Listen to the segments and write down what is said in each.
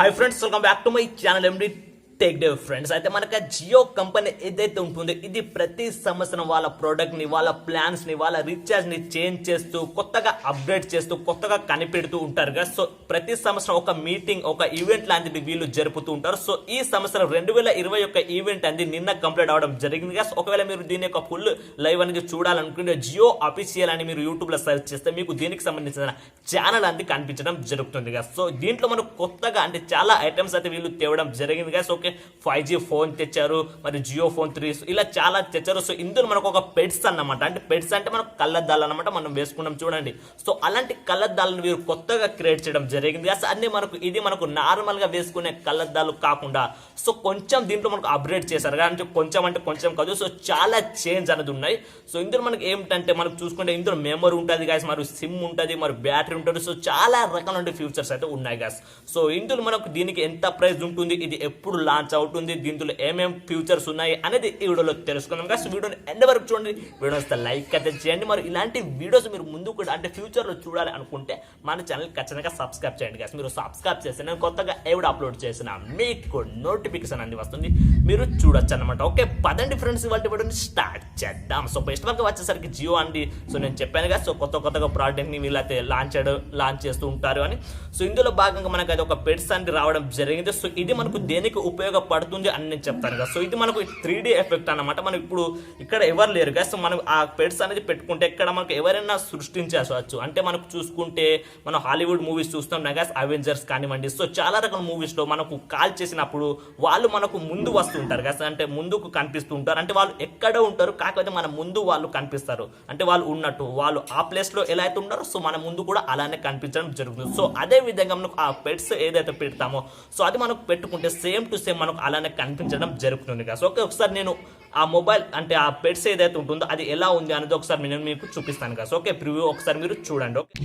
Hi friends, welcome back to my channel MD TECHDAY friends. అయితే మనకి Jio company ఏదైతే ఉంటుందో ఇది ప్రతి సంవత్సరం వాళ్ళ ప్రోడక్ట్ ని వాళ్ళ ప్లాన్స్ ని వాళ్ళ రీఛార్జ్ ని చేంజ్ చేస్తూ కొత్తగా అప్డేట్ చేస్తూ కొత్తగా కనిపెడుతూ ఉంటారు కదా. సో ప్రతి సంవత్సరం ఒక మీటింగ్ ఒక ఈవెంట్ లాంటిది వీళ్ళు జరుపుతూ ఉంటారు. సో ఈ సంవత్సరం 2021 ఈవెంట్ అనేది నిన్న కంప్లీట్ అవడం జరిగింది కదా. ఒకవేళ మీరు దీని యొక్క ఫుల్ లైవ్ అనేది చూడాలనుకుంటే జియో అఫీషియల్ అని మీరు యూట్యూబ్ లో సెర్చ్ చేస్తే మీకు దీనికి సంబంధించిన ఛానల్ అనేది కనిపించడం జరుగుతుంది కదా. సో దీంట్లో మనకు కొత్తగా అంటే చాలా ఐటమ్స్ అయితే వీళ్ళు తేవడం జరిగింది కదా. సో 5G ఫోన్ తెచ్చారు, మరి జియో ఫోన్ 3 ఇలా చాలా తెచ్చారు. సో ఇందులో మనకు ఒక పెట్స్ అన్నమాట, అంటే పెట్స్ అంటే మనకు కళ్ళద్దాలు అన్నమాట, మనం వేసుకున్నాం చూడండి. సో అలాంటి కళ్ళద్దాలను వీరు కొత్తగా క్రియేట్ చేయడం జరిగింది. అన్ని మనకు ఇది మనకు నార్మల్ గా వేసుకునే కళ్ళద్దాలు కాకుండా సో కొంచెం దీంట్లో మనకు అప్గ్రేడ్ చేశారు అంటే కొంచెం కాదు. సో చాలా చేంజ్ అనేది ఉన్నాయి. సో ఇందులో మనకి ఏమిటంటే మనకు చూసుకుంటే ఇందులో మెమరీ ఉంటుంది గాయస్, మరి సిమ్ ఉంటుంది, మరి బ్యాటరీ ఉంటుంది. సో చాలా రకాల ఫ్యూచర్స్ అయితే ఉన్నాయి గాయస్. సో ఇందులో మనకు దీనికి ఎంత ప్రైస్ ఉంటుంది, ఇది ఎప్పుడు లాంచ్ అవుతుంది, దీంట్లో ఏమేం ఫ్యూచర్స్ ఉన్నాయి అనేది ఈ వీడియోలో తెలుసుకుందాం గాయస్. వీడియోని ఎండ్ వరకు చూడండి, వీడియో వస్తే లైక్ అయితే చేయండి. మరి ఇలాంటి వీడియోస్ మీరు ముందు కూడా అంటే ఫ్యూచర్ లో చూడాలి అనుకుంటే మన ఛానల్ ఖచ్చితంగా సబ్స్క్రైబ్ చేయండి గాయస్. మీరు సబ్స్క్రైబ్ చేస్తే నేను కొత్తగా ఎవడు అప్లోడ్ చేసినా మీకు నోటిఫికేషన్ అనేది వస్తుంది, మీరు చూడొచ్చు అనమాట. ఓకే పదండి ఫ్రెండ్స్, ఇవాళ వీడియోని స్టార్ట్ చేద్దాం. సో ఫస్ట్ వరకు వచ్చేసరికి జియో అండి. సో నేను చెప్పాను కదా, సో కొత్తగా ప్రోడక్ట్ ని వీళ్ళైతే లాంచ్ చేస్తూ ఉంటారు అని. సో ఇందులో భాగంగా మనకు అది ఒక పెట్స్ అనేది రావడం జరిగింది. సో ఇది మనకు దేనికి ఉపయోగపడుతుంది అని నేను చెప్తాను కదా. సో ఇది మనకు 3D ఎఫెక్ట్ అన్నమాట. మనం ఇప్పుడు ఇక్కడ ఎవరు లేరు కదా. సో మనం ఆ పెట్స్ అనేది పెట్టుకుంటే ఇక్కడ మనకు ఎవరైనా సృష్టించవచ్చు. అంటే మనకు చూసుకుంటే మనం హాలీవుడ్ మూవీస్ చూస్తాం కదా, అవెంజర్స్ కానివ్వండి. సో చాలా రకాల మూవీస్ లో మనకు కాల్ చేసినప్పుడు వాళ్ళు మనకు ముందు వస్తుంటారు కదా, అంటే ముందుకు కనిపిస్తూ ఉంటారు. అంటే వాళ్ళు ఎక్కడ ఉంటారు, కాకపోతే మన ముందు వాళ్ళు కనిపిస్తారు, అంటే వాళ్ళు ఉన్నట్టు వాళ్ళు ఆ ప్లేస్ లో ఎలా అయితే ఉంటారో సో మన ముందు కూడా అలానే కనిపించడం జరుగుతుంది. సో అదే విధంగా మనకు ఆ పెట్స్ ఏదైతే పెడతామో సో అది మనకు పెట్టుకుంటే సేమ్ టు సేమ్ మనకు అలానే కనిపించడం జరుగుతుంది కదా. సో ఓకే ఒకసారి నేను ఆ మొబైల్ అంటే ఆ పెట్స్ ఏదైతే ఉంటుందో అది ఎలా ఉంది అనేది ఒకసారి నేను మీకు చూపిస్తాను కదా. సో ఓకే ప్రివ్యూ ఒకసారి మీరు చూడండి. ఓకే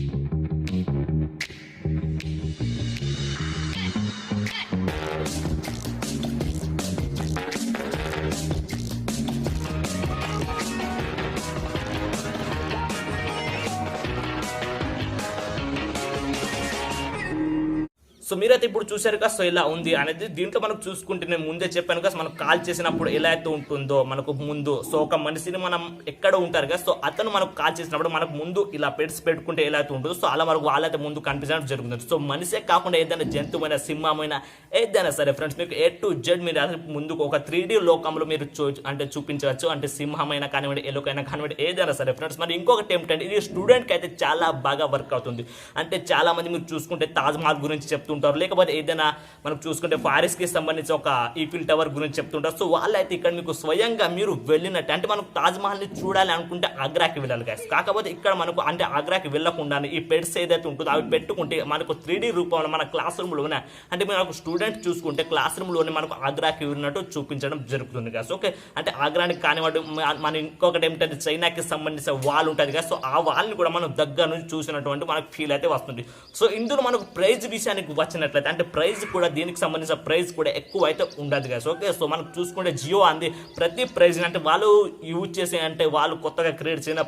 సో మీరైతే ఇప్పుడు చూసారు కదా, సో ఇలా ఉంది అనేది. దీంట్లో మనకు చూసుకుంటే నేను ముందే చెప్పాను కదా, మనం కాల్ చేసినప్పుడు ఎలా అయితే ఉంటుందో మనకు ముందు. సో ఒక మనిషిని మనం ఎక్కడ ఉంటారు కదా, సో అతను మనకు కాల్ చేసినప్పుడు మనకు ముందు ఇలా పెట్స్ పెట్టుకుంటే ఎలా అయితే ఉంటుందో సో అలా మనకు వాళ్ళైతే ముందు కనిపించడం జరుగుతుంది. సో మనిషే కాకుండా ఏదైనా జంతువైనా సింహమైనా ఏదైనా సరే ఫ్రెండ్స్ మీకు A to Z మీరు ముందుకు ఒక 3D లోకంలో మీరు అంటే చూపించవచ్చు. అంటే సింహమైనా కానివ్వండి, ఎలుకైనా కానివ్వండి, ఏదైనా సరే ఫ్రెండ్స్. మరి ఇంకొకటి ఏమిటంటే ఇది స్టూడెంట్కి అయితే చాలా బాగా వర్క్ అవుతుంది. అంటే చాలా మంది మీరు చూసుకుంటే తాజ్మహల్ గురించి చెప్తుంటారు, లేకపోతే ఏదైనా మనకు చూసుకుంటే ఫారెస్ట్ కి సంబంధించి ఒక ఈఫిల్ టవర్ గురించి చెప్తుంటారు. సో వాళ్ళైతే ఇక్కడ మీకు స్వయంగా మీరు వెళ్ళినట్టు అంటే మనకు తాజ్మహల్ ని చూడాలి అనుకుంటే ఆగ్రాకి వెళ్ళాలి గాయస్. కాకపోతే ఇక్కడ మనకు అంటే ఆగ్రాకి వెళ్ళకుండా ఈ పెట్స్ ఏదైతే ఉంటుందో అవి పెట్టుకుంటే మనకు 3D రూపంలో మన క్లాస్ రూమ్ లోనే అంటే మనకు స్టూడెంట్ చూసుకుంటే క్లాస్ రూమ్ లోనే మనకు ఆగ్రాకి వెళ్ళినట్టు చూపించడం జరుగుతుంది గాయస్. ఓకే అంటే ఆగ్రానికి కానివ్వండి, మన ఇంకొకటి ఏమిటంటే చైనాకి సంబంధించిన వాల్ ఉంటుంది కదా. సో ఆ వాల్ని కూడా మనం దగ్గర నుంచి చూసినటువంటి మనకు ఫీల్ అయితే వస్తుంది. సో ఇందులో మనకు ప్రైజ్ విషయానికి వచ్చినట్లయితే అంటే ప్రైస్ కూడా దీనికి సంబంధించిన ప్రైస్ కూడా ఎక్కువ అయితే ఉండదు కదా. ఓకే సో మనం చూసుకుంటే జియో అంది ప్రతి ప్రైజ్ అంటే వాళ్ళు యూజ్ చేసే అంటే వాళ్ళు కొత్తగా క్రియేట్ చేసిన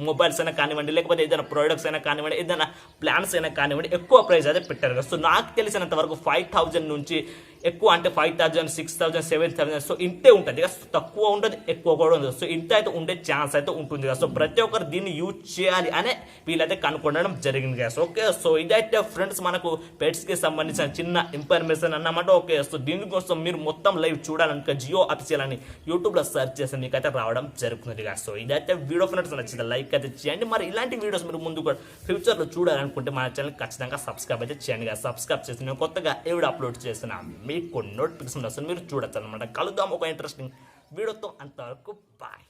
మొబైల్స్ అయినా కానివ్వండి, లేకపోతే ఏదైనా ప్రోడక్ట్స్ అయినా కానివ్వండి, ఏదైనా ప్లాన్స్ అయినా కానివ్వండి ఎక్కువ ప్రైస్ అయితే పెట్టారు కదా. సో నాకు తెలిసినంత వరకు 5,000 నుంచి ఎక్కువ అంటే 5,000, 6,000, 7,000 సో ఇంతే ఉంటుంది కదా. తక్కువ ఉంటుంది, ఎక్కువ కూడా ఉంటుంది. సో ఇంత అయితే ఉండే ఛాన్స్ అయితే ఉంటుంది కదా. సో ప్రతి ఒక్కరు దీన్ని యూజ్ చేయాలి అనే వీళ్ళైతే కనుక్కోవడం జరిగింది కదా. ఓకే సో ఇదైతే ఫ్రెండ్స్ మనకు పెట్స్ కి సంబంధించిన చిన్న ఇన్ఫర్మేషన్ అన్నమాట. ఓకే సో దీనికోసం మీరు మొత్తం లైవ్ చూడాలనుక జియో అఫీషియల్ అని యూట్యూబ్ లో సెర్చ్ చేస్తే మీకు అయితే రావడం జరుగుతుంది కదా. సో ఇదైతే వీడియో ఫ్రెండ్స్ నచ్చింది లైక్ అయితే చేయండి. మరి ఇలాంటి వీడియోస్ మీరు ముందు కూడా ఫ్యూచర్ లో చూడాలనుకుంటే మన ఛానల్ ఖచ్చితంగా సబ్స్క్రైబ్ అయితే చేయండి కదా. సబ్స్క్రైబ్ చేసి నేను కొత్తగా ఎవడు అప్లోడ్ చేస్తున్నా మీకు నోటిఫికేషన్ వస్తుంది, మీరు చూడొచ్చు అనమాట. కలుద్దాం ఒక ఇంట్రెస్టింగ్ వీడియోతో. అంతవరకు బాయ్.